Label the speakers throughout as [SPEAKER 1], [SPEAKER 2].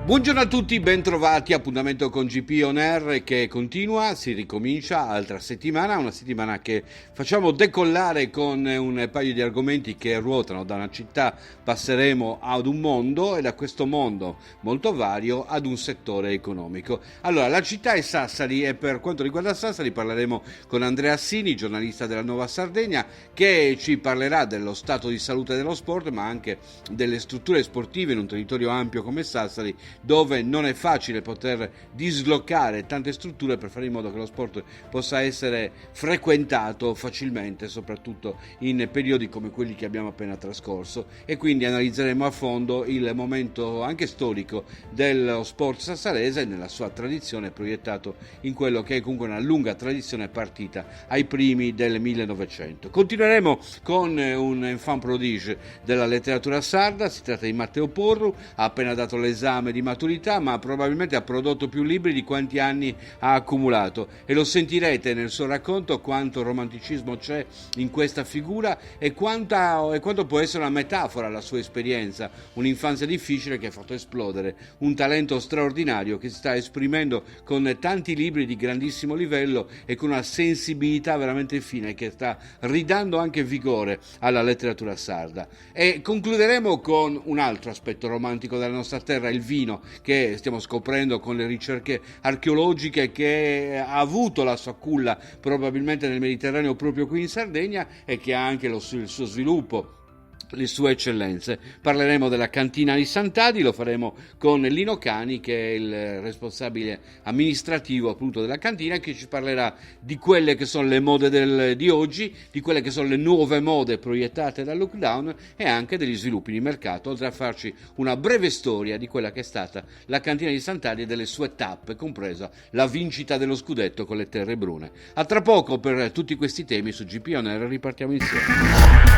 [SPEAKER 1] Buongiorno a tutti, bentrovati, appuntamento con GP On Air che continua, si ricomincia altra settimana, una settimana che facciamo decollare con un paio di argomenti che ruotano da una città, passeremo ad un mondo e da questo mondo molto vario ad un settore economico. Allora, la città è Sassari e per quanto riguarda Sassari parleremo con Andrea Assini, giornalista della Nuova Sardegna, che ci parlerà dello stato di salute dello sport ma anche delle strutture sportive in un territorio ampio come Sassari, dove non è facile poter dislocare tante strutture per fare in modo che lo sport possa essere frequentato facilmente, soprattutto in periodi come quelli che abbiamo appena trascorso, e quindi analizzeremo a fondo il momento anche storico dello sport sassarese nella sua tradizione, proiettato in quello che è comunque una lunga tradizione partita ai primi del 1900. Continueremo con un enfant prodige della letteratura sarda, si tratta di Matteo Porru, ha appena dato l'esame di maturità ma probabilmente ha prodotto più libri di quanti anni ha accumulato e lo sentirete nel suo racconto quanto romanticismo c'è in questa figura e quanto può essere una metafora la sua esperienza, un'infanzia difficile che ha fatto esplodere un talento straordinario che si sta esprimendo con tanti libri di grandissimo livello e con una sensibilità veramente fine che sta ridando anche vigore alla letteratura sarda. E concluderemo con un altro aspetto romantico della nostra terra, il vino, che stiamo scoprendo con le ricerche archeologiche, che ha avuto la sua culla probabilmente nel Mediterraneo proprio qui in Sardegna e che ha anche il suo sviluppo, le sue eccellenze. Parleremo della cantina di Sant'Adi, lo faremo con Lino Cani, che è il responsabile amministrativo appunto della cantina, che ci parlerà di quelle che sono le mode di oggi, di quelle che sono le nuove mode proiettate dal lockdown e anche degli sviluppi di mercato, oltre a farci una breve storia di quella che è stata la cantina di Sant'Adi e delle sue tappe, compresa la vincita dello scudetto con le Terre Brune. A tra poco per tutti questi temi su GP On Air, ripartiamo insieme.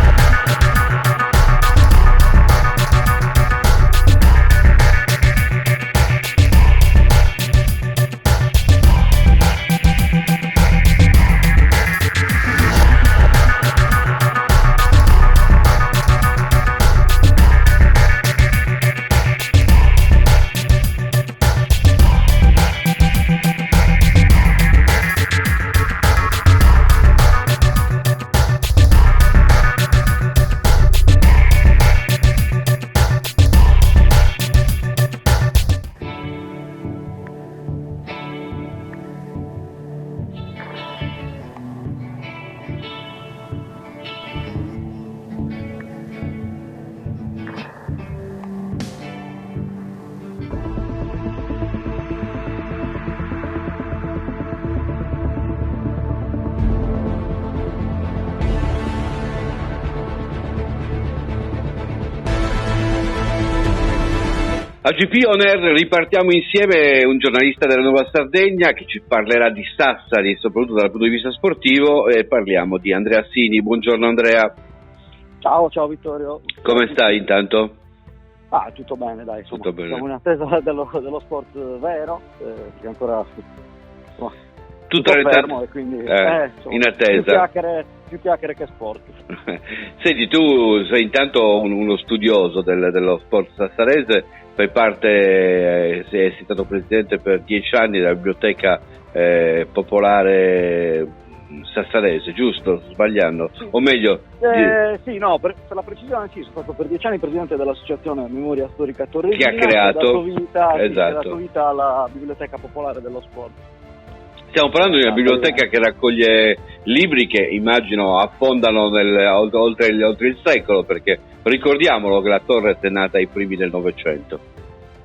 [SPEAKER 1] A GP On Air ripartiamo insieme, un giornalista della Nuova Sardegna che ci parlerà di Sassari, soprattutto dal punto di vista sportivo, e parliamo di Andrea Assini. Buongiorno Andrea.
[SPEAKER 2] Ciao Vittorio.
[SPEAKER 1] Come stai intanto?
[SPEAKER 2] Tutto bene, dai, insomma,
[SPEAKER 1] tutto bene.
[SPEAKER 2] Siamo in attesa dello sport vero, che ancora
[SPEAKER 1] tutto
[SPEAKER 2] fermo, e quindi
[SPEAKER 1] in attesa.
[SPEAKER 2] Più chiacchiere che sport.
[SPEAKER 1] Senti, tu sei intanto uno studioso dello sport sassarese, fai parte, sei stato presidente per 10 anni della biblioteca popolare sassarese, giusto? Sbagliando?
[SPEAKER 2] Sì.
[SPEAKER 1] O meglio?
[SPEAKER 2] Sì, no, per la precisione sì, sono stato per 10 anni presidente dell'associazione Memoria Storica Torresina,
[SPEAKER 1] che ha creato
[SPEAKER 2] dato vita alla biblioteca popolare dello sport.
[SPEAKER 1] Stiamo parlando di una biblioteca che raccoglie libri che immagino affondano oltre il secolo, perché ricordiamolo che la Torres è nata ai primi del Novecento.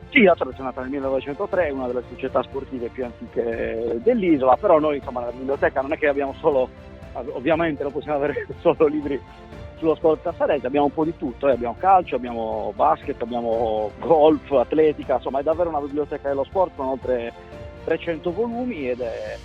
[SPEAKER 2] Sì, la Torres è nata nel 1903, è una delle società sportive più antiche dell'isola, però noi insomma nella biblioteca non è che abbiamo solo, ovviamente non possiamo avere solo libri sullo sport sassarese, abbiamo un po' di tutto, abbiamo calcio, abbiamo basket, abbiamo golf, atletica, insomma è davvero una biblioteca dello sport con oltre 300 volumi ed è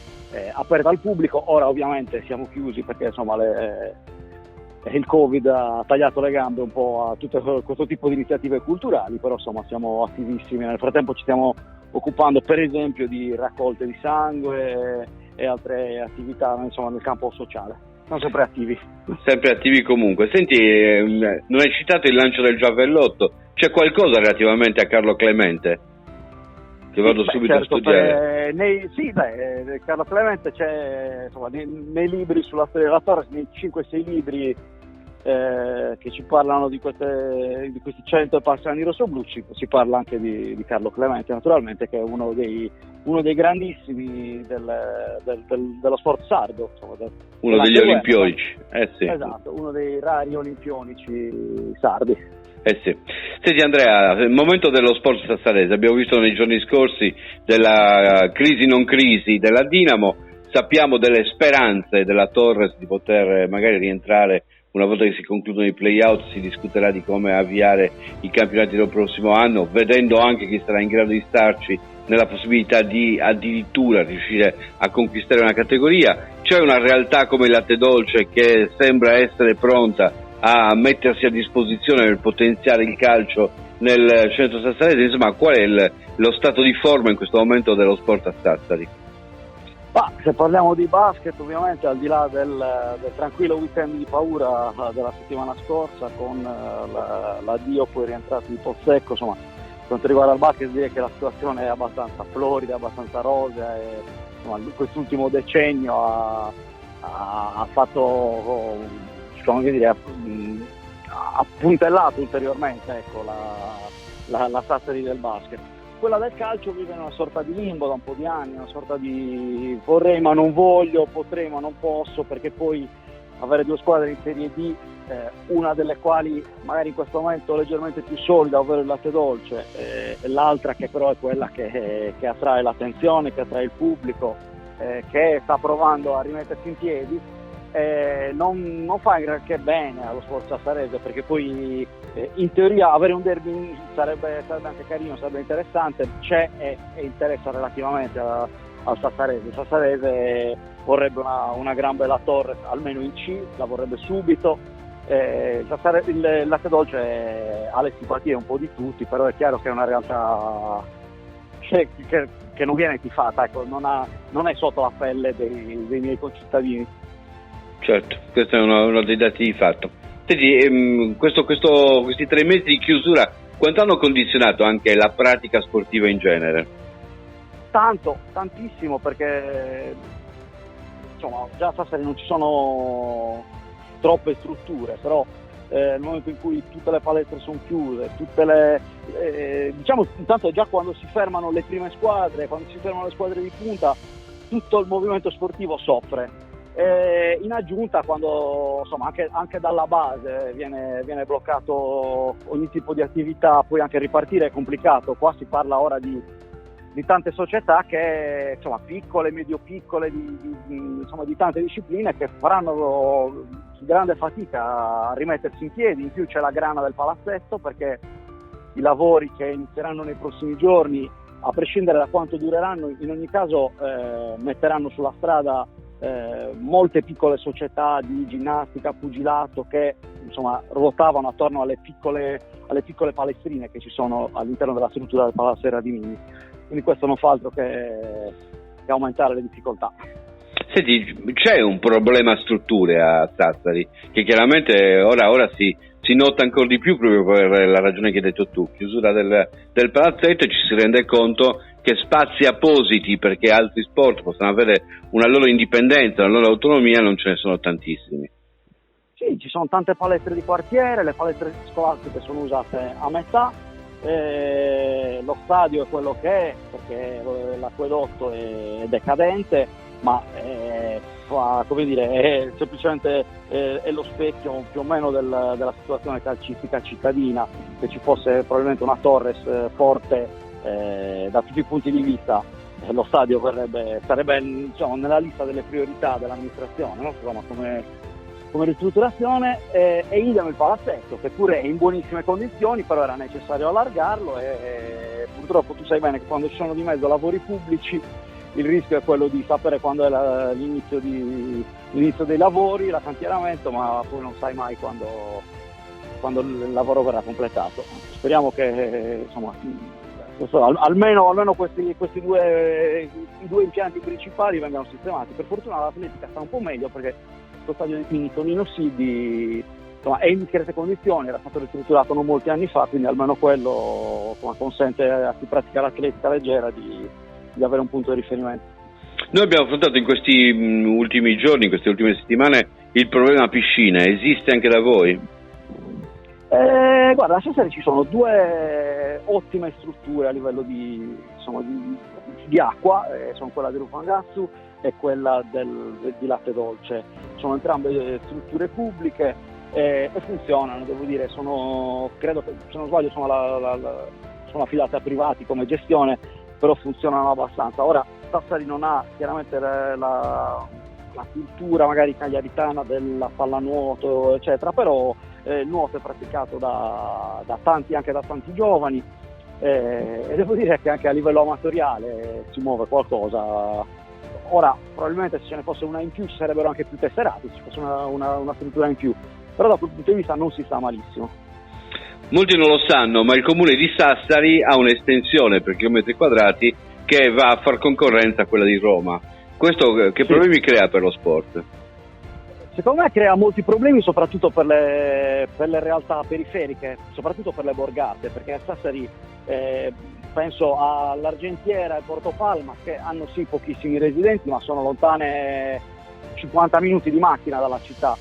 [SPEAKER 2] aperta al pubblico. Ora ovviamente siamo chiusi perché insomma il Covid ha tagliato le gambe un po' a tutto questo tipo di iniziative culturali, però insomma siamo attivissimi. Nel frattempo ci stiamo occupando per esempio di raccolte di sangue e altre attività insomma nel campo sociale. Siamo sempre attivi.
[SPEAKER 1] Sempre attivi comunque. Senti, non hai citato il lancio del Giavellotto, c'è qualcosa relativamente a Carlo Clemente?
[SPEAKER 3] che vado subito a studiare.
[SPEAKER 2] Carlo Clemente c'è, insomma, nei libri sulla storia della Torres, nei 5-6 libri che ci parlano di questi 100 e passi anni rossoblu, si parla anche di Carlo Clemente, naturalmente, che è uno dei grandissimi dello sport sardo, insomma,
[SPEAKER 3] uno degli olimpionici, sì.
[SPEAKER 2] Esatto, uno dei rari olimpionici sardi.
[SPEAKER 3] Sì. Senti Andrea, il momento dello sport sassarese, abbiamo visto nei giorni scorsi della crisi non crisi della Dinamo, sappiamo delle speranze della Torres di poter magari rientrare una volta che si concludono i play-out. Si discuterà di come avviare i campionati del prossimo anno, vedendo anche chi sarà in grado di starci nella possibilità di addirittura riuscire a conquistare una categoria. C'è una realtà come il Latte Dolce che sembra essere pronta a mettersi a disposizione per potenziare il calcio nel centro sassarese. Insomma, qual è lo stato di forma in questo momento dello sport a Sassari?
[SPEAKER 2] Se parliamo di basket, ovviamente, al di là del tranquillo weekend di paura della settimana scorsa con l'addio poi rientrato di Pozzecco, insomma, per quanto riguarda il basket direi che la situazione è abbastanza florida, abbastanza rosea, e insomma, quest'ultimo decennio ha fatto, come dire, ha puntellato ulteriormente, ecco, la Sassari del basket. Quella del calcio vive in una sorta di limbo da un po' di anni, una sorta di vorrei ma non voglio, potrei ma non posso, perché poi avere due squadre in Serie D, una delle quali magari in questo momento leggermente più solida, ovvero il Latte Dolce, e l'altra che però è quella che attrae l'attenzione, che attrae il pubblico, che sta provando a rimettersi in piedi, non fa granché bene allo sport sassarese, perché poi in teoria avere un derby sarebbe anche carino, sarebbe interessante, c'è e interessa relativamente al sassarese. Il sassarese vorrebbe una gran bella Torres almeno in C, la vorrebbe subito. Il Latte Dolce ha le simpatie un po' di tutti, però è chiaro che è una realtà che non viene tifata, ecco, non è sotto la pelle dei miei concittadini.
[SPEAKER 3] Certo, questo è uno dei dati di fatto. Senti, questi 3 mesi di chiusura, quanto hanno condizionato anche la pratica sportiva in genere?
[SPEAKER 2] Tantissimo, perché insomma già a Sassari non ci sono troppe strutture, però nel momento in cui tutte le palestre sono chiuse, diciamo, intanto già quando si fermano le prime squadre, quando si fermano le squadre di punta, tutto il movimento sportivo soffre. In aggiunta, quando insomma anche dalla base viene bloccato ogni tipo di attività, poi anche ripartire è complicato. Qua si parla ora di tante società che, insomma, piccole, medio piccole, di tante discipline, che faranno grande fatica a rimettersi in piedi. In più c'è la grana del palazzetto, perché i lavori che inizieranno nei prossimi giorni, a prescindere da quanto dureranno, in ogni caso metteranno sulla strada molte piccole società di ginnastica, pugilato, che insomma ruotavano attorno alle piccole palestrine che ci sono all'interno della struttura del Palazzo Radimini. Quindi questo non fa altro che aumentare le difficoltà.
[SPEAKER 3] Senti, c'è un problema strutture a Sassari che chiaramente ora si nota ancora di più, proprio per la ragione che hai detto tu, chiusura del palazzetto, e ci si rende conto che spazi appositi perché altri sport possano avere una loro indipendenza, una loro autonomia, non ce ne sono tantissimi.
[SPEAKER 2] Sì, ci sono tante palestre di quartiere, le palestre scolastiche sono usate a metà, lo stadio è quello che è, perché l'acquedotto è decadente, ma come dire, è semplicemente è lo specchio più o meno della situazione calcistica cittadina. Se ci fosse probabilmente una Torres forte da tutti i punti di vista, lo stadio sarebbe diciamo, nella lista delle priorità dell'amministrazione, no? Insomma, come ristrutturazione, e idem il palazzetto, che pure è in buonissime condizioni, però era necessario allargarlo, e purtroppo tu sai bene che quando ci sono di mezzo lavori pubblici il rischio è quello di sapere quando è l'inizio dei lavori, la cantieramento, ma poi non sai mai quando il lavoro verrà completato. Speriamo che insomma, almeno questi i due impianti principali vengano sistemati. Per fortuna l'atletica sta un po' meglio, perché lo stadio di Tonino Siddi insomma, è in discrete condizioni, era stato ristrutturato non molti anni fa, quindi almeno quello, insomma, consente a chi pratica l'atletica leggera di avere un punto di riferimento.
[SPEAKER 3] Noi abbiamo affrontato in questi ultimi giorni, in queste ultime settimane, il problema piscina. Esiste anche da voi?
[SPEAKER 2] Guarda, a Sassari ci sono due ottime strutture a livello di acqua, sono quella di Rufangazzu e quella di Latte Dolce. Sono entrambe strutture pubbliche e funzionano, devo dire, credo che, se non sbaglio, sono affidate a privati come gestione, però funzionano abbastanza. Ora, Sassari non ha chiaramente la cultura magari cagliaritana della pallanuoto, eccetera, però il nuoto è praticato da tanti, anche da tanti giovani, e devo dire che anche a livello amatoriale si muove qualcosa. Ora, probabilmente se ce ne fosse una in più ci sarebbero anche più tesserati, se ci fosse una struttura in più, però da quel punto di vista non si sta malissimo.
[SPEAKER 3] Molti non lo sanno, ma il comune di Sassari ha un'estensione per chilometri quadrati che va a far concorrenza a quella di Roma. Questo che problemi crea per lo sport?
[SPEAKER 2] Secondo me crea molti problemi, soprattutto per le realtà periferiche, soprattutto per le borgate, perché a Sassari penso all'Argentiera e Porto Palma, che hanno sì pochissimi residenti, ma sono lontane 50 minuti di macchina dalla città.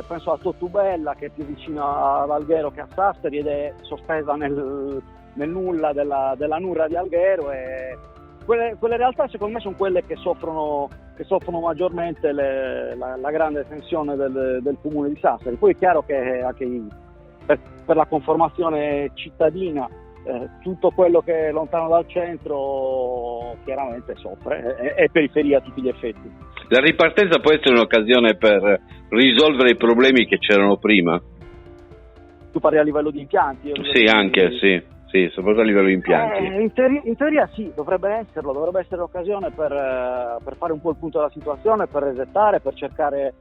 [SPEAKER 2] Penso a Totubella, che è più vicino ad Alghero che a Sassari ed è sospesa nel nulla della Nurra di Alghero, e quelle realtà secondo me sono quelle che soffrono maggiormente la grande tensione del comune di Sassari. Poi è chiaro che anche per la conformazione cittadina tutto quello che è lontano dal centro chiaramente soffre, è periferia a tutti gli effetti.
[SPEAKER 3] La ripartenza può essere un'occasione per risolvere i problemi che c'erano prima?
[SPEAKER 2] Tu parli a livello di impianti?
[SPEAKER 3] Sì, anche, sì, soprattutto a livello di impianti.
[SPEAKER 2] In teoria sì, dovrebbe essere l'occasione per fare un po' il punto della situazione, per resettare, per cercare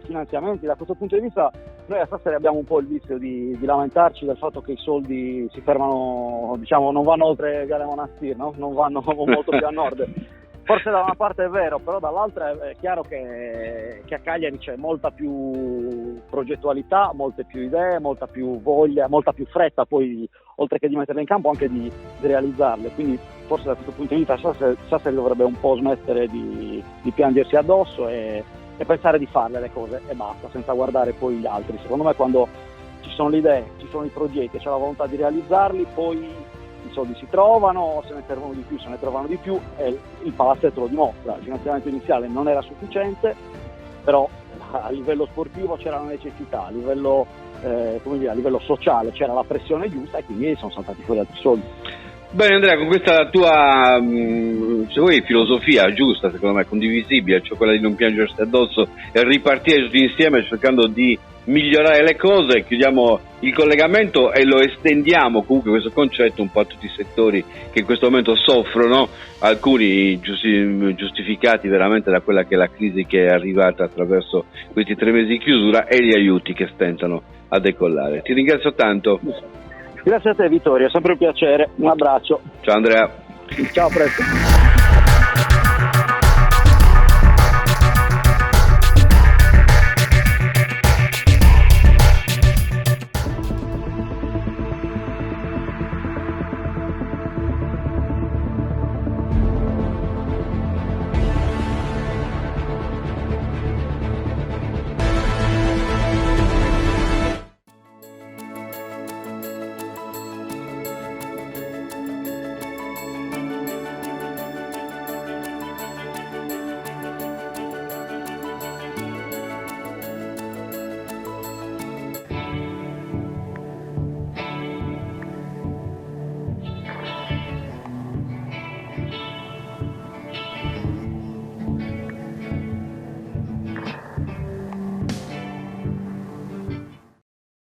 [SPEAKER 2] finanziamenti. Da questo punto di vista noi a Sassari abbiamo un po' il vizio di lamentarci del fatto che i soldi si fermano, diciamo, non vanno oltre Viale Monastir, no? Non vanno molto più a nord. Forse da una parte è vero, però dall'altra è chiaro che a Cagliari c'è molta più progettualità, molte più idee, molta più voglia, molta più fretta, poi oltre che di metterle in campo anche di realizzarle. Quindi forse da questo punto di vista Sassari dovrebbe un po' smettere di piangersi addosso e pensare di farle le cose e basta, senza guardare poi gli altri. Secondo me quando ci sono le idee, ci sono i progetti e c'è la volontà di realizzarli, poi i soldi si trovano, se ne servono di più, se ne trovano di più, e il palazzetto lo dimostra. Il finanziamento iniziale non era sufficiente, però a livello sportivo c'era la necessità, a livello, a livello sociale c'era la pressione giusta e quindi sono saltati fuori altri soldi.
[SPEAKER 3] Bene Andrea, con questa tua se vuoi filosofia giusta, secondo me condivisibile, cioè quella di non piangersi addosso e ripartire tutti insieme cercando di migliorare le cose, chiudiamo il collegamento e lo estendiamo comunque questo concetto un po' a tutti i settori che in questo momento soffrono, alcuni giustificati veramente da quella che è la crisi che è arrivata attraverso questi 3 mesi di chiusura e gli aiuti che stentano a decollare. Ti ringrazio tanto.
[SPEAKER 2] Grazie a te Vittorio, è sempre un piacere, un abbraccio.
[SPEAKER 3] Ciao Andrea.
[SPEAKER 2] Ciao, a presto.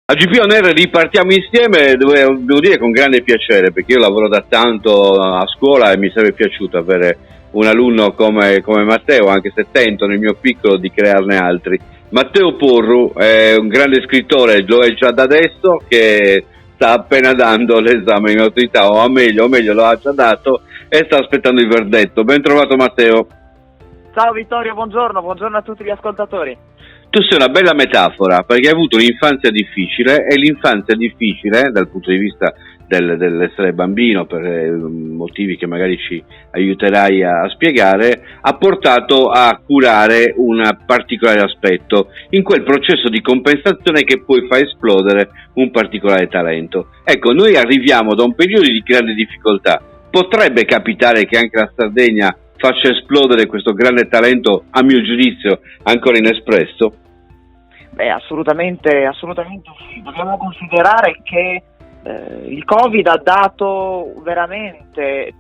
[SPEAKER 3] A GP On Air ripartiamo insieme, devo dire con grande piacere, perché io lavoro da tanto a scuola e mi sarebbe piaciuto avere un alunno come Matteo, anche se tento nel mio piccolo di crearne altri. Matteo Porru è un grande scrittore, lo è già da adesso, che sta appena dando l'esame in maturità, o meglio lo ha già dato e sta aspettando il verdetto. Ben trovato Matteo.
[SPEAKER 4] Ciao Vittorio, buongiorno a tutti gli ascoltatori.
[SPEAKER 3] tu sei una bella metafora, perché hai avuto un'infanzia difficile, e l'infanzia difficile dal punto di vista dell'essere bambino, per motivi che magari ci aiuterai a spiegare, ha portato a curare un particolare aspetto in quel processo di compensazione che poi fa esplodere un particolare talento. Ecco, noi arriviamo da un periodo di grande difficoltà. Potrebbe capitare che anche la Sardegna faccia esplodere questo grande talento, a mio giudizio, ancora inespresso?
[SPEAKER 4] Beh, assolutamente sì. Dobbiamo considerare che il Covid ha dato veramente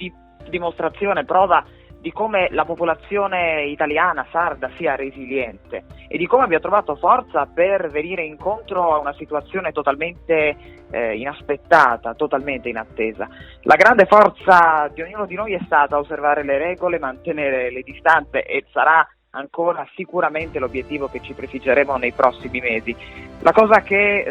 [SPEAKER 4] dimostrazione, prova di come la popolazione italiana, sarda, sia resiliente e di come abbia trovato forza per venire incontro a una situazione totalmente inaspettata, totalmente inattesa. La grande forza di ognuno di noi è stata osservare le regole, mantenere le distanze, e sarà ancora sicuramente l'obiettivo che ci prefiggeremo nei prossimi mesi. La cosa che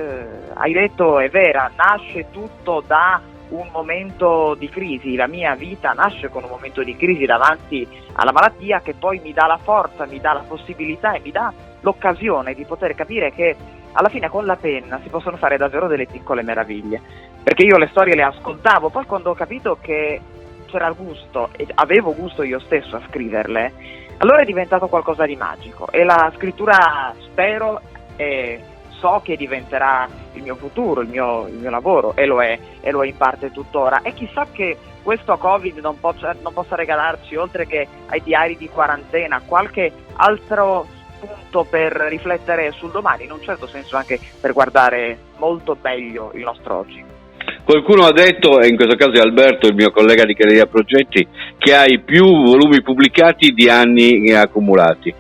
[SPEAKER 4] hai detto è vera, nasce tutto da un momento di crisi. La mia vita nasce con un momento di crisi davanti alla malattia, che poi mi dà la forza, mi dà la possibilità e mi dà l'occasione di poter capire che alla fine con la penna si possono fare davvero delle piccole meraviglie, perché io le storie le ascoltavo, poi quando ho capito che c'era il gusto e avevo gusto io stesso a scriverle, allora è diventato qualcosa di magico, e la scrittura spero e so che diventerà il mio futuro, il mio lavoro, e lo è in parte tuttora. E chissà che questo Covid non possa regalarci, oltre che ai diari di quarantena, qualche altro spunto per riflettere sul domani, in un certo senso anche per guardare molto meglio il nostro oggi.
[SPEAKER 3] Qualcuno ha detto, e in questo caso è Alberto, il mio collega di Galleria Progetti, che hai più volumi pubblicati di anni accumulati.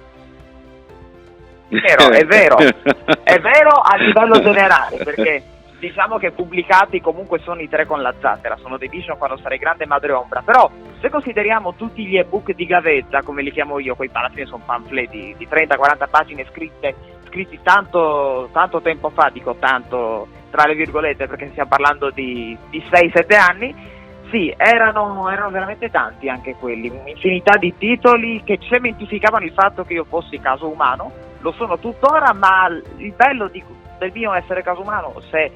[SPEAKER 4] È vero a livello generale, perché diciamo che pubblicati comunque sono i 3 con la zattera, sono The Vision, Quando sarai grande, Madre Ombra, però se consideriamo tutti gli ebook di gavetta, come li chiamo io, alla fine sono pamfletti di 30-40 pagine scritti tanto tempo fa, dico tanto tra le virgolette perché stiamo parlando di 6-7 anni, sì, erano veramente tanti anche quelli, un'infinità di titoli che cementificavano il fatto che io fossi caso umano. Lo sono tuttora, ma il bello del mio essere caso umano, se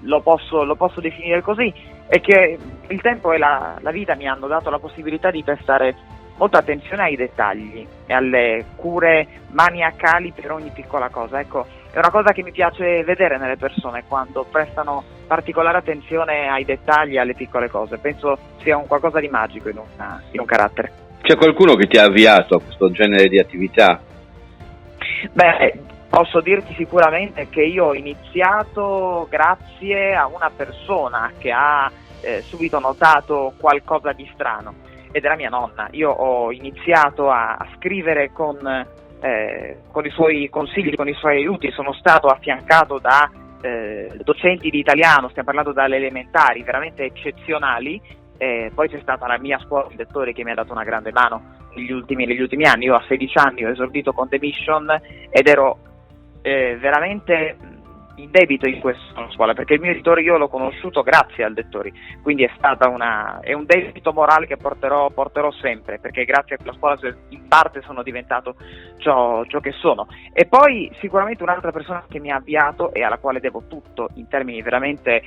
[SPEAKER 4] lo posso definire così, è che il tempo e la vita mi hanno dato la possibilità di prestare molta attenzione ai dettagli e alle cure maniacali per ogni piccola cosa. Ecco, è una cosa che mi piace vedere nelle persone quando prestano particolare attenzione ai dettagli e alle piccole cose. Penso sia un qualcosa di magico in un carattere.
[SPEAKER 3] C'è qualcuno che ti ha avviato a questo genere di attività?
[SPEAKER 4] Beh, posso dirti sicuramente che io ho iniziato grazie a una persona che ha subito notato qualcosa di strano, ed era mia nonna. Io ho iniziato a scrivere con i suoi consigli, con i suoi aiuti. Sono stato affiancato da docenti di italiano, stiamo parlando dalle elementari, veramente eccezionali. Poi c'è stata la mia scuola di lettori che mi ha dato una grande mano negli ultimi anni. Io a 16 anni ho esordito con The Mission ed ero veramente in debito in questa scuola, perché il mio editore io l'ho conosciuto grazie al lettori, quindi è un debito morale che porterò sempre, perché grazie a quella scuola in parte sono diventato ciò che sono. E poi sicuramente un'altra persona che mi ha avviato e alla quale devo tutto in termini veramente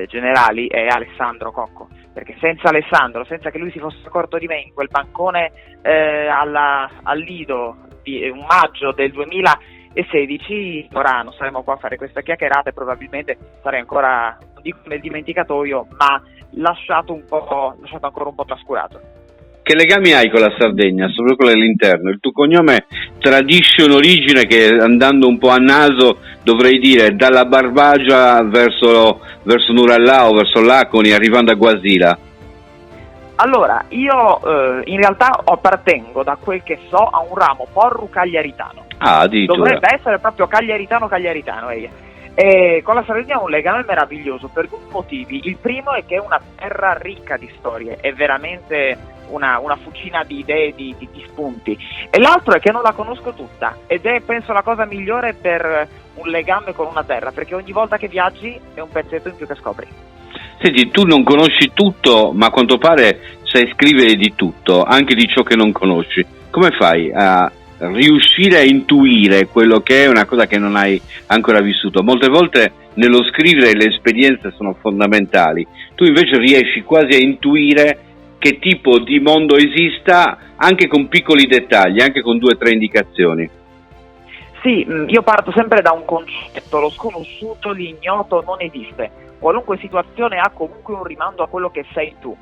[SPEAKER 4] generali è Alessandro Cocco, perché senza Alessandro, senza che lui si fosse accorto di me in quel bancone al Lido di un maggio del 2016, ora non saremmo qua a fare questa chiacchierata e probabilmente sarei ancora, non dico nel dimenticatoio, ma lasciato ancora un po' trascurato.
[SPEAKER 3] Che legami hai con la Sardegna, soprattutto all'interno? Il tuo cognome tradisce un'origine che, andando un po' a naso, dovrei dire dalla Barbagia verso Nurallao, verso Laconi, arrivando a Guasila.
[SPEAKER 4] Allora, io in realtà appartengo, da quel che so, a un ramo porru cagliaritano.
[SPEAKER 3] Ah, addirittura.
[SPEAKER 4] Dovrebbe essere proprio cagliaritano. E con la Sardegna ho un legame meraviglioso per 2 motivi. Il primo è che è una terra ricca di storie, è veramente una fucina di idee, di spunti. E l'altro è che non la conosco tutta, ed è penso la cosa migliore per un legame con una terra, perché ogni volta che viaggi è un pezzetto in più che scopri.
[SPEAKER 3] Senti, tu non conosci tutto, ma a quanto pare sai scrivere di tutto, anche di ciò che non conosci. Come fai a riuscire a intuire quello che è una cosa che non hai ancora vissuto. Molte volte nello scrivere le esperienze sono fondamentali, tu invece riesci quasi a intuire che tipo di mondo esista anche con piccoli dettagli, anche con 2 o 3 indicazioni.
[SPEAKER 4] Sì, io parto sempre da un concetto: lo sconosciuto, l'ignoto non esiste. Qualunque situazione ha comunque un rimando a quello che sei tu,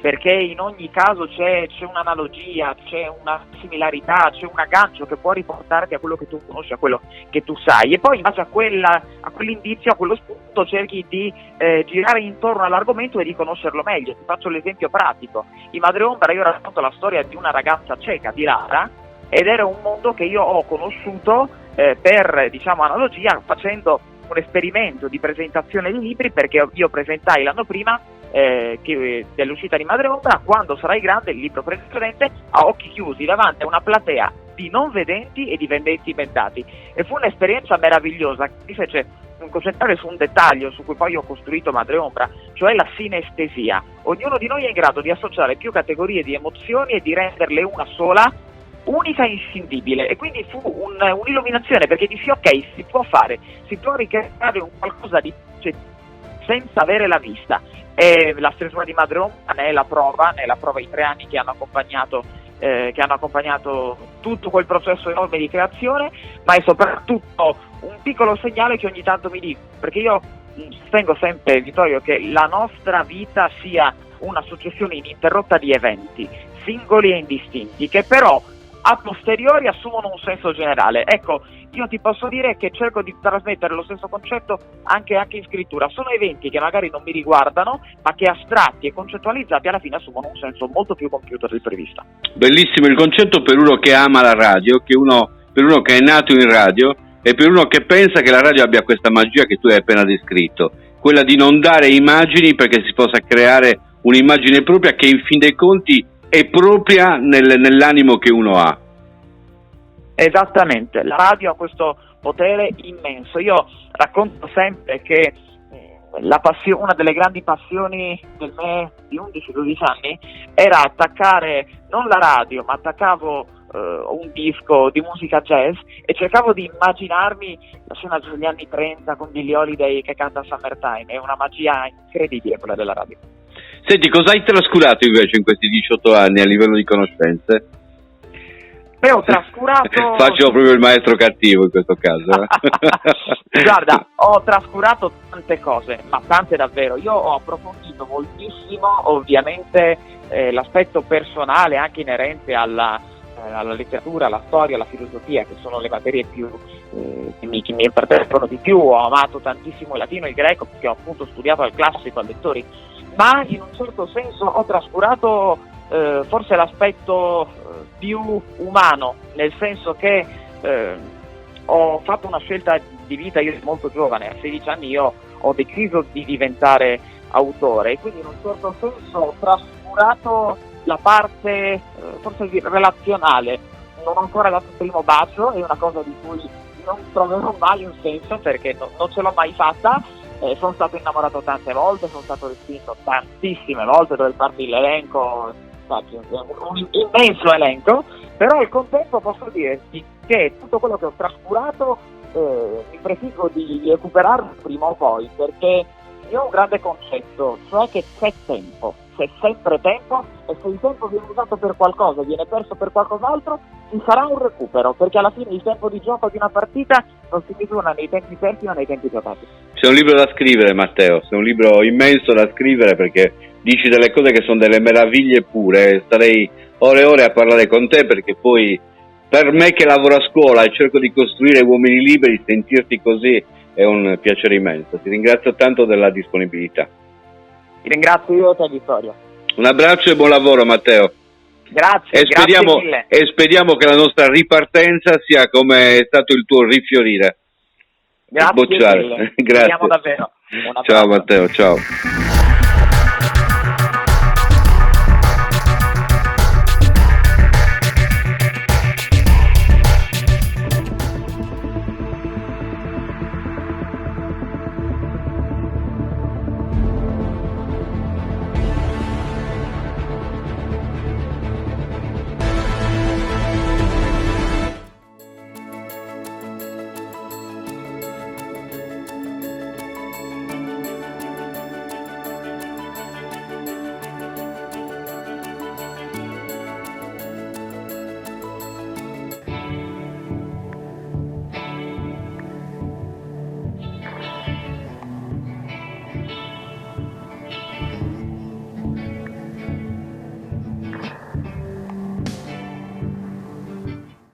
[SPEAKER 4] perché in ogni caso c'è un'analogia, c'è una similarità, c'è un aggancio che può riportarti a quello che tu conosci, a quello che tu sai, e poi in base a quell'indizio, a quello spunto, cerchi di girare intorno all'argomento e di conoscerlo meglio. Ti faccio l'esempio pratico: in Madreombra io racconto la storia di una ragazza cieca, di Lara, ed era un mondo che io ho conosciuto per, diciamo, analogia, facendo un esperimento di presentazione di libri, perché io presentai l'anno prima dell'uscita di Madreombra "Quando sarai grande", il libro precedente, a occhi chiusi davanti a una platea di non vedenti e di vedenti bendati, e fu un'esperienza meravigliosa che mi fece concentrare su un dettaglio su cui poi ho costruito Madreombra, cioè la sinestesia. Ognuno di noi è in grado di associare più categorie di emozioni e di renderle una sola, unica e inscindibile, e quindi fu un'illuminazione, perché dissi: ok, si può fare, si può ricreare un qualcosa di senza avere la vista. E la stesura di Madreombra ne è la prova i 3 anni che hanno accompagnato tutto quel processo enorme di creazione, ma è soprattutto un piccolo segnale che ogni tanto mi dico, perché io sostengo sempre, Vittorio, che la nostra vita sia una successione ininterrotta di eventi singoli e indistinti, che però a posteriori assumono un senso generale. Ecco, io ti posso dire che cerco di trasmettere lo stesso concetto anche in scrittura. Sono eventi che magari non mi riguardano, ma che astratti e concettualizzati alla fine assumono un senso molto più compiuto del previsto.
[SPEAKER 3] Bellissimo il concetto per uno che ama la radio, per uno che è nato in radio, e per uno che pensa che la radio abbia questa magia che tu hai appena descritto, quella di non dare immagini perché si possa creare un'immagine propria, che in fin dei conti è propria nell'animo che uno ha.
[SPEAKER 4] Esattamente, la radio ha questo potere immenso. Io racconto sempre che una delle grandi passioni del me di 11-12 anni era attaccare non la radio, ma attaccavo un disco di musica jazz e cercavo di immaginarmi la scena degli anni 30 con Billie Holiday che canta Summertime. È una magia incredibile quella della radio.
[SPEAKER 3] Senti, cosa hai trascurato invece in questi 18 anni a livello di conoscenze?
[SPEAKER 4] Beh, ho trascurato...
[SPEAKER 3] Faccio proprio il maestro cattivo in questo caso.
[SPEAKER 4] Guarda, ho trascurato tante cose, ma tante davvero. Io ho approfondito moltissimo, ovviamente, l'aspetto personale anche inerente alla letteratura, alla storia, alla filosofia, che sono le materie che mi interessano di più. Ho amato tantissimo il latino e il greco, perché ho appunto studiato al classico, al lettori, ma in un certo senso ho trascurato forse l'aspetto più umano, nel senso che ho fatto una scelta di vita. Io molto giovane, a 16 anni io ho deciso di diventare autore, e quindi in un certo senso ho trascurato la parte forse relazionale. Non ho ancora dato il primo bacio, è una cosa di cui non troverò mai un senso, perché non ce l'ho mai fatta. Sono stato innamorato tante volte, sono stato respinto tantissime volte, dover farmi l'elenco, un immenso elenco, però al contempo posso dirti che tutto quello che ho trascurato mi prefiggo di recuperarlo prima o poi, perché io ho un grande concetto, cioè che c'è tempo, c'è sempre tempo, e se il tempo viene usato per qualcosa, viene perso per qualcos'altro, ci sarà un recupero, perché alla fine il tempo di gioco di una partita non si misura nei tempi persi ma nei tempi giocati.
[SPEAKER 3] C'è un libro da scrivere, Matteo, c'è un libro immenso da scrivere, perché dici delle cose che sono delle meraviglie pure. Starei ore e ore a parlare con te, perché poi per me che lavoro a scuola e cerco di costruire uomini liberi, sentirti così è un piacere immenso. Ti ringrazio tanto della disponibilità.
[SPEAKER 4] Ti ringrazio io, te, Vittorio.
[SPEAKER 3] Un abbraccio e buon lavoro, Matteo.
[SPEAKER 4] Grazie,
[SPEAKER 3] grazie
[SPEAKER 4] mille.
[SPEAKER 3] E speriamo che la nostra ripartenza sia come è stato il tuo rifiorire.
[SPEAKER 4] Grazie mille.
[SPEAKER 3] Grazie.
[SPEAKER 4] Speriamo davvero.
[SPEAKER 3] Ciao Matteo, ciao.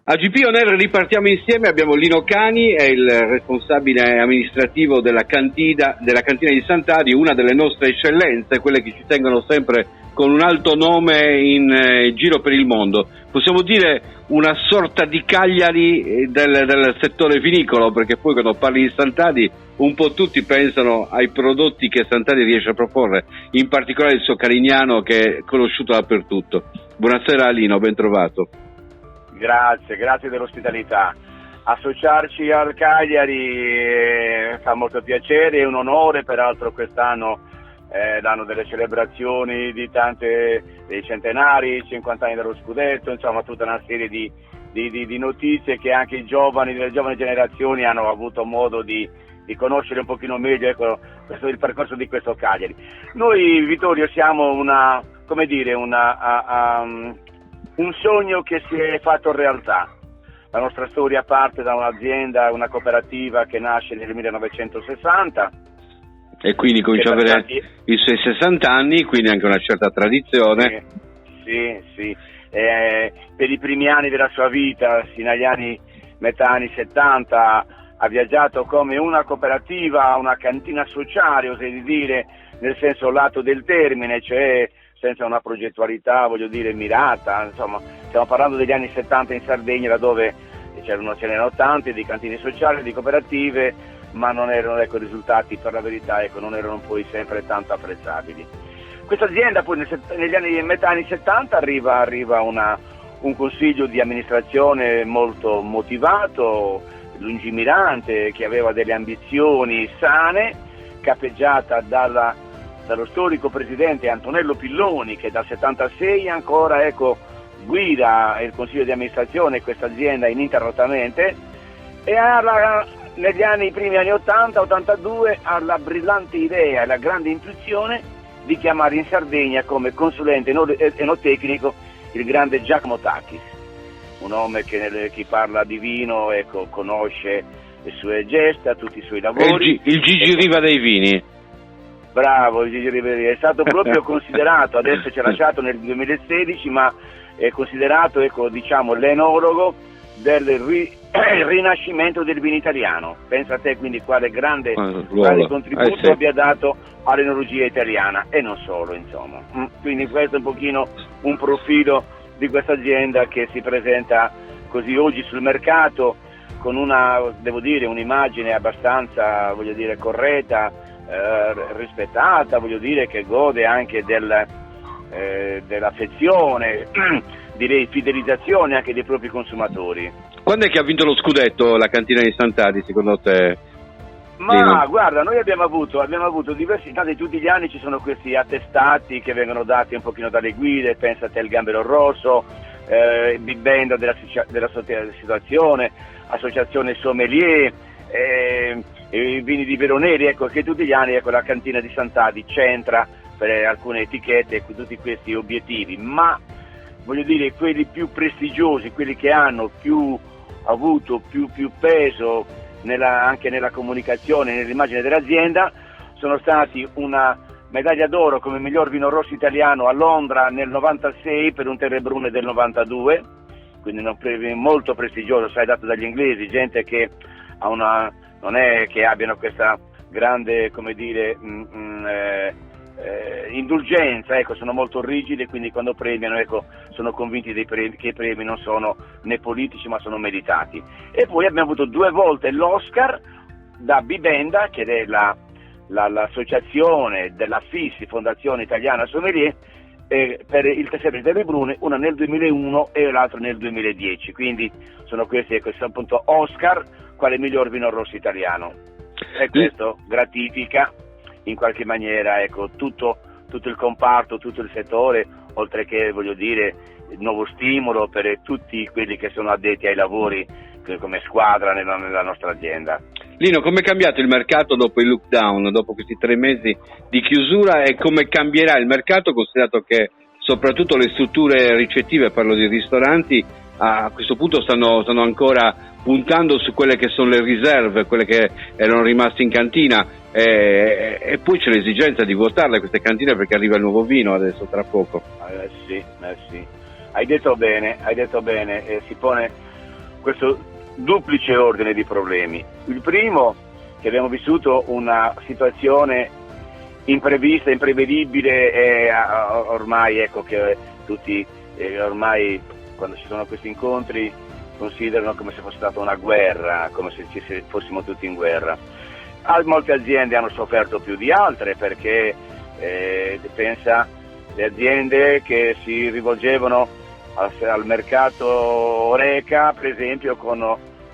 [SPEAKER 3] A GP On Air ripartiamo insieme, abbiamo Lino Cani, è il responsabile amministrativo della cantina di Sant'Adi, una delle nostre eccellenze, quelle che ci tengono sempre con un alto nome in giro per il mondo. Possiamo dire una sorta di Cagliari del settore vinicolo, perché poi quando parli di Sant'Adi un po' tutti pensano ai prodotti che Sant'Adi riesce a proporre, in particolare il suo Carignano, che è conosciuto dappertutto. Buonasera Lino, ben trovato.
[SPEAKER 5] Grazie dell'ospitalità. Associarci al Cagliari fa molto piacere, è un onore, peraltro quest'anno l'anno delle celebrazioni dei centenari, 50 anni dello scudetto, insomma tutta una serie di notizie che anche le giovani generazioni hanno avuto modo di conoscere un pochino meglio, ecco, il percorso di questo Cagliari. Noi, Vittorio, siamo un sogno che si è fatto realtà. La nostra storia parte da un'azienda, una cooperativa che nasce nel 1960.
[SPEAKER 3] E quindi comincia a avere i suoi 60 anni, quindi anche una certa tradizione.
[SPEAKER 5] Sì. Per i primi anni della sua vita, fino agli metà anni 70, ha viaggiato come una cooperativa, una cantina sociale, oserei di dire, nel senso lato del termine, cioè senza una progettualità, mirata. Insomma, stiamo parlando degli anni 70 in Sardegna, da dove ce n'erano tante di cantine sociali, di cooperative, ma non erano, i risultati, per la verità, non erano poi sempre tanto apprezzabili. Questa azienda poi negli metà anni 70 arriva un consiglio di amministrazione molto motivato, lungimirante, che aveva delle ambizioni sane, capeggiata dallo storico presidente Antonello Pilloni, che dal 76 ancora guida il consiglio di amministrazione questa azienda ininterrottamente, e nei primi anni 80-82 ha la brillante idea e la grande intuizione di chiamare in Sardegna come consulente enotecnico il grande Giacomo Tacchis, un uomo che chi parla di vino conosce le sue gesta, tutti i suoi lavori.
[SPEAKER 3] Il Gigi Riva dei vini.
[SPEAKER 5] Bravo, il Gigi Riva, è stato proprio considerato, adesso ci ha lasciato nel 2016, ma è considerato l'enologo del rinascimento del vino italiano. Pensa a te quindi quale grande contributo abbia dato all'enologia italiana, e non solo, insomma. Quindi questo è un pochino un profilo di questa azienda che si presenta così oggi sul mercato con un'immagine abbastanza, corretta, rispettata, che gode anche dell'affezione, direi fidelizzazione anche dei propri consumatori.
[SPEAKER 3] Quando è che ha vinto lo scudetto la cantina di Sant'Adi, secondo te?
[SPEAKER 5] Ma guarda, noi abbiamo avuto diversi, tutti gli anni ci sono questi attestati che vengono dati un pochino dalle guide, pensate al Gambero Rosso, Bibenda della situazione, Associazione Sommelier, i vini di Veroneri, che tutti gli anni la cantina di Sant'Adi c'entra per alcune etichette tutti questi obiettivi, ma quelli più prestigiosi, quelli che hanno avuto più peso anche nella comunicazione, nell'immagine dell'azienda, sono stati una medaglia d'oro come miglior vino rosso italiano a Londra nel 96 per un Terrebrune del 92, quindi un premio molto prestigioso, dato dagli inglesi, gente che non è che abbiano questa grande, indulgenza, sono molto rigidi, quindi quando premiano, sono convinti che i premi non sono né politici ma sono meritati. E poi abbiamo avuto 2 volte l'Oscar da Bibenda, che è l'associazione della FISI, Fondazione Italiana Sommelier, per il Terrebrune, una nel 2001 e l'altra nel 2010, quindi sono questi appunto Oscar quale miglior vino rosso italiano, e questo gratifica in qualche maniera tutto il comparto, tutto il settore, oltre che il nuovo stimolo per tutti quelli che sono addetti ai lavori come squadra nella nostra azienda.
[SPEAKER 3] Lino, come è cambiato il mercato dopo il lockdown, dopo questi 3 mesi di chiusura, e come cambierà il mercato, considerato che soprattutto le strutture ricettive, parlo di ristoranti, a questo punto stanno ancora puntando su quelle che sono le riserve, quelle che erano rimaste in cantina, e poi c'è l'esigenza di vuotarle queste cantine perché arriva il nuovo vino adesso tra poco.
[SPEAKER 5] Sì, hai detto bene, si pone questo duplice ordine di problemi. Il primo, che abbiamo vissuto una situazione imprevista, imprevedibile, e ormai ecco che tutti ormai quando ci sono questi incontri considerano come se fosse stata una guerra, come se fossimo tutti in guerra. Molte aziende hanno sofferto più di altre perché pensa le aziende che si rivolgevano al mercato Horeca, per esempio, con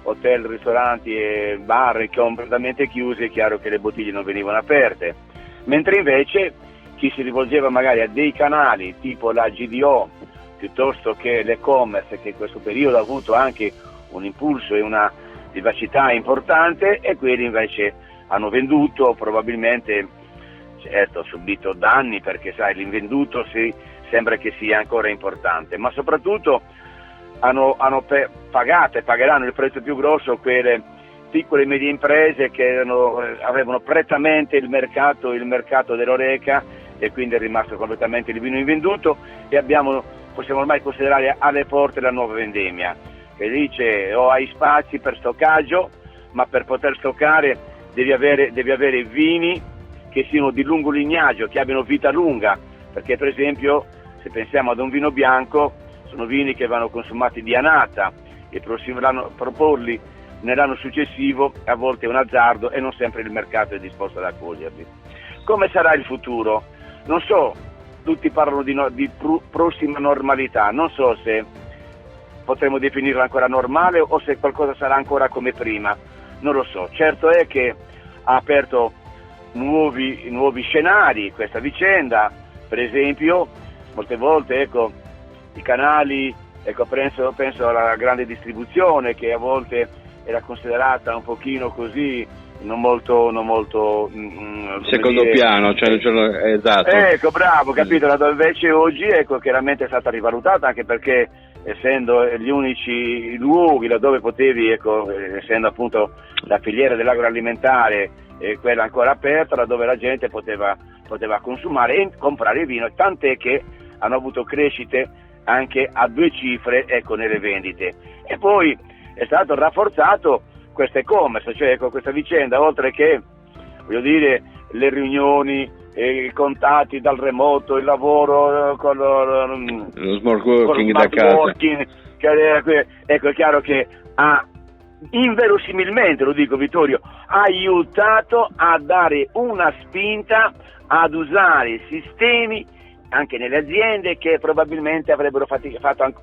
[SPEAKER 5] hotel, ristoranti e bar completamente chiusi, è chiaro che le bottiglie non venivano aperte, mentre invece chi si rivolgeva magari a dei canali tipo la GDO piuttosto che l'e-commerce, che in questo periodo ha avuto anche un impulso e una vivacità importante, e quelli invece hanno venduto, probabilmente, certo, ha subito danni perché sai, l'invenduto sembra che sia ancora importante, ma soprattutto hanno pagato e pagheranno il prezzo più grosso quelle piccole e medie imprese che avevano prettamente il mercato dell'Horeca, e quindi è rimasto completamente il vino invenduto, e possiamo ormai considerare alle porte la nuova vendemmia, che dice hai spazi per stoccaggio, ma per poter stoccare devi avere vini che siano di lungo lignaggio, che abbiano vita lunga, perché per esempio se pensiamo ad un vino bianco sono vini che vanno consumati di annata, e proporli nell'anno successivo a volte è un azzardo e non sempre il mercato è disposto ad accoglierli. Come sarà il futuro? Non so, tutti parlano di prossima normalità, non so se potremo definirla ancora normale o se qualcosa sarà ancora come prima, non lo so. Certo è che ha aperto nuovi scenari questa vicenda, per esempio molte volte i canali, penso alla grande distribuzione, che a volte era considerata un pochino così non molto
[SPEAKER 3] secondo piano, cioè esatto.
[SPEAKER 5] Bravo, capito, dove invece oggi chiaramente è stata rivalutata, anche perché essendo gli unici luoghi laddove potevi, essendo appunto la filiera dell'agroalimentare quella ancora aperta, laddove la gente poteva consumare e comprare vino, tant'è che hanno avuto crescite anche a 2 cifre nelle vendite. E poi è stato rafforzato questo e-commerce, cioè questa vicenda, oltre che le riunioni, i contatti dal remoto, il lavoro con
[SPEAKER 3] lo smart working da casa,
[SPEAKER 5] è chiaro che ha inverosimilmente, lo dico Vittorio, ha aiutato a dare una spinta ad usare sistemi anche nelle aziende che probabilmente avrebbero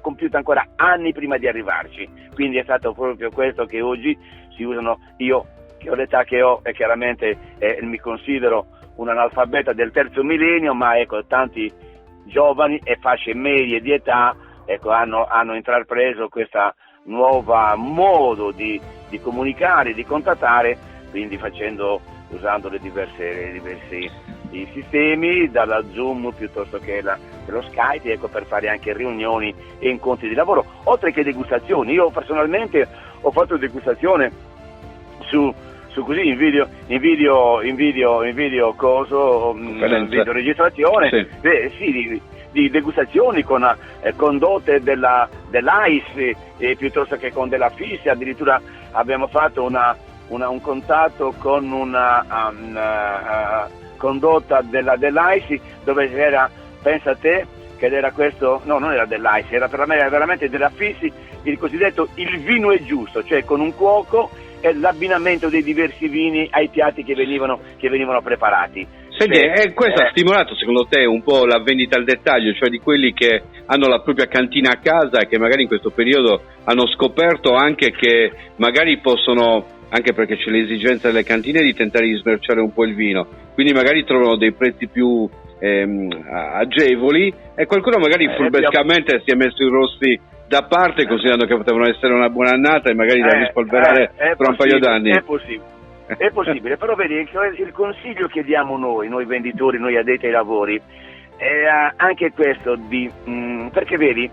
[SPEAKER 5] compiuto ancora anni prima di arrivarci. Quindi è stato proprio questo che oggi si usano. Io che ho l'età che ho e chiaramente mi considero un analfabeta del terzo millennio, ma tanti giovani e fasce medie di età hanno intrapreso questa nuova modo di comunicare, di contattare, quindi usando le diversi i sistemi, dalla Zoom piuttosto che lo Skype, per fare anche riunioni e incontri di lavoro, oltre che degustazioni. Io personalmente ho fatto degustazione su così in video registrazione,
[SPEAKER 3] sì.
[SPEAKER 5] Di degustazioni con condotte dell'AIS piuttosto che con della FIS. Addirittura abbiamo fatto un contatto con una condotta dell'AIS, dove era, pensa a te, che era questo, no, non era dell'AIS, era veramente della FIS, il cosiddetto il vino è giusto, cioè con un cuoco e l'abbinamento dei diversi vini ai piatti che venivano preparati.
[SPEAKER 3] Senti, questo ha stimolato secondo te un po' la vendita al dettaglio, cioè di quelli che hanno la propria cantina a casa e che magari in questo periodo hanno scoperto anche che magari possono, anche perché c'è l'esigenza delle cantine, di tentare di smerciare un po' il vino, quindi magari trovano dei prezzi più agevoli, e qualcuno magari furbescamente si è messo i rossi da parte, considerando che potevano essere una buona annata e magari da rispolverare tra un paio d'anni.
[SPEAKER 5] È possibile, però vedi, il consiglio che diamo noi venditori, noi addetti ai lavori, è anche questo perché vedi,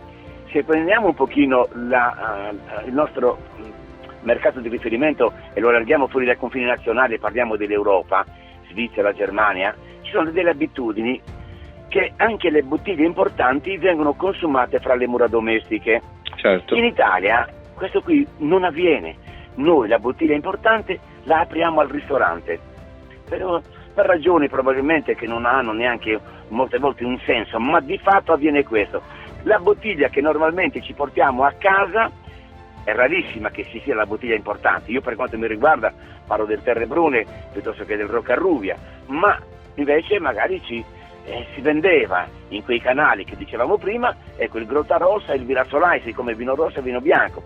[SPEAKER 5] se prendiamo un pochino il nostro mercato di riferimento e lo allarghiamo fuori dai confini nazionali e parliamo dell'Europa, Svizzera, Germania, ci sono delle abitudini che anche le bottiglie importanti vengono consumate fra le mura domestiche.
[SPEAKER 3] Certo.
[SPEAKER 5] In Italia Questo qui non avviene. Noi la bottiglia importante la apriamo al ristorante, per ragioni probabilmente che non hanno neanche molte volte un senso, ma di fatto avviene questo. La bottiglia che normalmente ci portiamo a casa è rarissima che ci sia la bottiglia importante. Io, per quanto mi riguarda, parlo del Terrebrune piuttosto che del Roccarrubia, ma invece magari si vendeva in quei canali che dicevamo prima, ecco, il Grotta Rossa e il Virassolai, come vino rosso e vino bianco.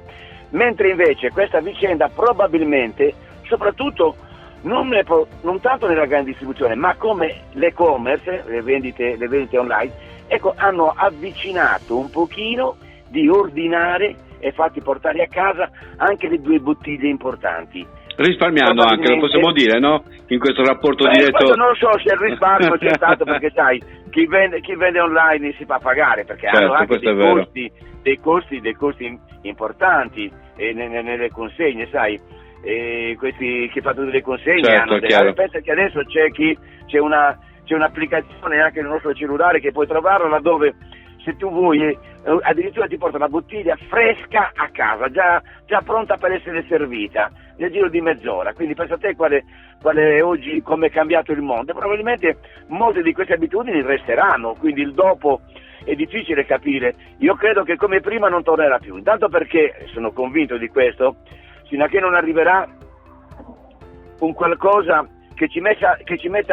[SPEAKER 5] Mentre invece questa vicenda probabilmente, soprattutto non tanto nella grande distribuzione, ma come l'e-commerce, le vendite online, ecco, hanno avvicinato un pochino di ordinare e farti portare a casa anche le 2 bottiglie importanti.
[SPEAKER 3] Risparmiando anche, lo possiamo dire, no? In questo rapporto diretto.
[SPEAKER 5] Non so se il risparmio c'è stato, perché sai, chi vende online si fa pagare, perché hanno anche dei costi importanti nelle consegne, sai. Questi che fa tutte le consegne, certo, pensa che adesso c'è un'applicazione anche nel nostro cellulare che puoi trovarla, laddove se tu vuoi addirittura ti porta una bottiglia fresca a casa, già pronta per essere servita nel giro di mezz'ora. Quindi pensa a te quale oggi, come è cambiato il mondo. Probabilmente molte di queste abitudini resteranno, quindi il dopo è difficile capire. Io credo che come prima non tornerà più, intanto perché sono convinto di questo, fino a che non arriverà un qualcosa che ci metta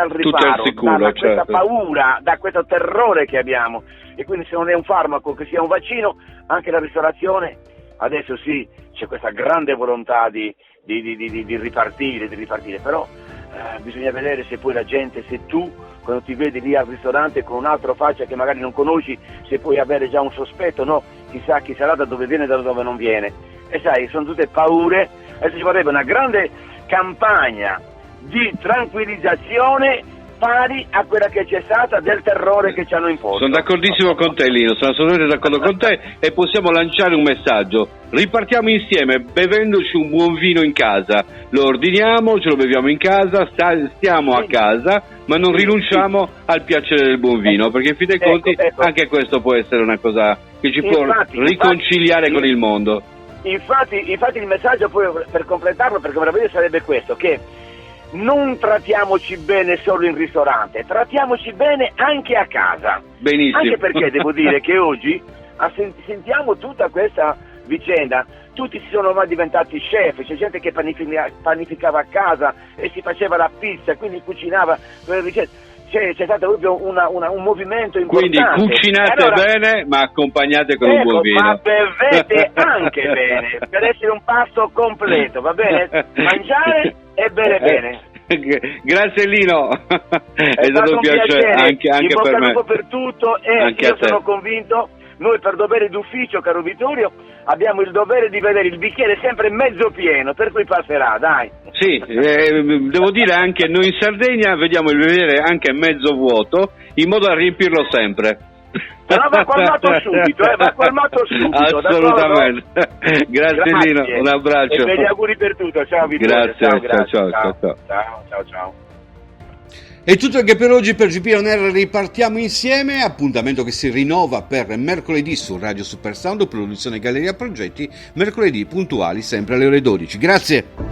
[SPEAKER 5] al riparo da questa paura, da questo terrore che abbiamo. E quindi se non è un farmaco, che sia un vaccino, anche la ristorazione, adesso sì, c'è questa grande volontà di ripartire, però bisogna vedere se poi la gente, se tu, quando ti vedi lì al ristorante con un'altra faccia che magari non conosci, se puoi avere già un sospetto, no, chissà chi sarà, da dove viene e da dove non viene. E sai, sono tutte paure. Adesso ci vorrebbe una grande campagna di tranquillizzazione pari a quella che c'è stata del terrore che ci hanno imposto.
[SPEAKER 3] Sono d'accordissimo con te, Lino, sono assolutamente d'accordo con te, e possiamo lanciare un messaggio: ripartiamo insieme bevendoci un buon vino in casa, lo ordiniamo, ce lo beviamo in casa, stiamo a casa, ma non rinunciamo al piacere del buon vino, perché in fin dei conti anche questo può essere una cosa che ci può riconciliare con il mondo.
[SPEAKER 5] Infatti il messaggio poi, per completarlo, perché veramente sarebbe questo, che non trattiamoci bene solo in ristorante, trattiamoci bene anche a casa.
[SPEAKER 3] Benissimo.
[SPEAKER 5] Anche perché devo dire che oggi sentiamo tutta questa vicenda, tutti si sono ormai diventati chef, c'è gente che panificava a casa e si faceva la pizza, quindi cucinava quelle ricette. C'è stato proprio un movimento importante.
[SPEAKER 3] Quindi cucinate bene, ma accompagnate con un buon vino.
[SPEAKER 5] Ma bevete anche bene, per essere un pasto completo, va bene? Mangiare e bere bene.
[SPEAKER 3] Grazie Lino, è stato un piacere anche per me.
[SPEAKER 5] Per tutto, e anche io sono convinto, noi per dovere d'ufficio, caro Vittorio, abbiamo il dovere di vedere il bicchiere sempre mezzo pieno, per cui passerà, dai.
[SPEAKER 3] Sì, devo dire anche noi in Sardegna vediamo il bicchiere anche mezzo vuoto, in modo da riempirlo sempre.
[SPEAKER 5] Però va colmato subito,
[SPEAKER 3] assolutamente. Grazie Lino, un abbraccio.
[SPEAKER 5] E per gli auguri per tutto, ciao Vittorio.
[SPEAKER 3] Grazie, ciao.
[SPEAKER 5] Ciao.
[SPEAKER 1] È tutto anche per oggi per GP On Air, ripartiamo insieme, appuntamento che si rinnova per mercoledì su Radio Supersound, produzione Galleria Progetti, mercoledì puntuali sempre alle ore 12. Grazie.